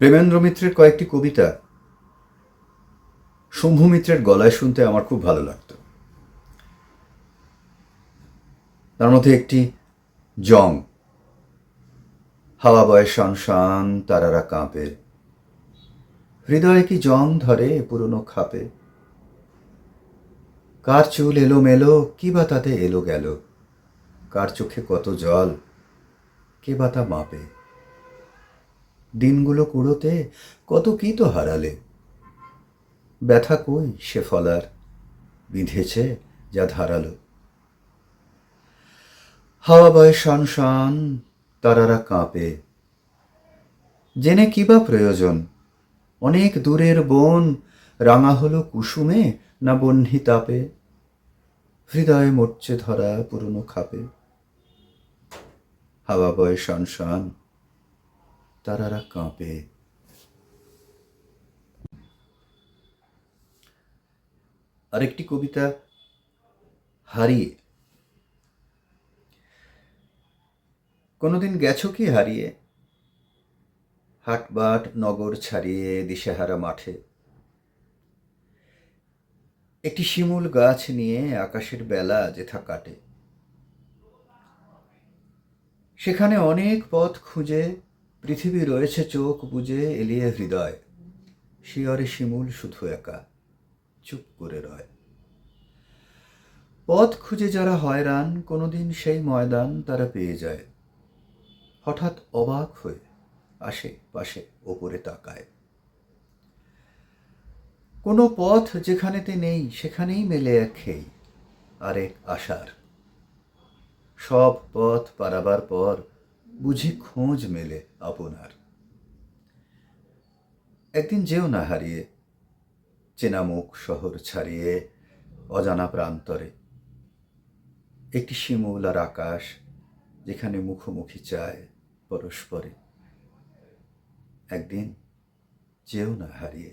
প্রেমেন্দ্র মিত্রের কয়েকটি কবিতা শম্ভু মিত্রের গলায় শুনতে আমার খুব ভালো লাগতো। তার মধ্যে একটি জং, হাওয়া বয় শান শান তারারা কাঁপে, হৃদয়ে কি জং ধরে পুরনো খাপে, কার চুল এলো মেলো কি বা তাতে এলো গেল, কার চোখে কত জল কে বা তা মাপে, দিনগুলো কুড়োতে কত কি তো হারালে, ব্যথা কই সে ফলার বিঁধেছে যা ধারালো, হাওয়া বয় শান শান তারারা কাঁপে, জেনে কি বা প্রয়োজন, অনেক দূরের বন রাঙা হলো কুসুমে না বহ্নি তাপে, হৃদয়ে মরচে ধরা পুরনো খাপে, হাওয়া বয় শান শান তারারা কাঁপে। আরেকটি কবিতা হারিয়ে। কোনোদিন গেছো কি হারিয়ে, হাটবাট নগর ছাড়িয়ে দিশেহারা মাঠে, একটি শিমুল গাছ নিয়ে আকাশের বেলা যেথা কাটে, সেখানে অনেক পথ খুঁজে পৃথিবী রয়েছে চোখ বুজে এলিয়ে হৃদয়, শিয়রে শিমুল শুধু একা চুপ করে রয়, পথ খুঁজে যারা হয়রান কোনোদিন সেই ময়দান তারা পেয়ে যায়, হঠাৎ অবাক হয়ে আসে পাশে ওপরে তাকায়, কোনো পথ যেখানেতে নেই সেখানেই মেলে এক খেই আরেক আশার, সব পথ পারাবার পর বুঝি খোঁজ মেলে আপনার, একদিন যেও না হারিয়ে চেনা মুখ শহর ছাড়িয়ে অজানা প্রান্তরে, একটি শিমুল আর আকাশ যেখানে মুখোমুখি চায় পরস্পরে, একদিন যেও না হারিয়ে।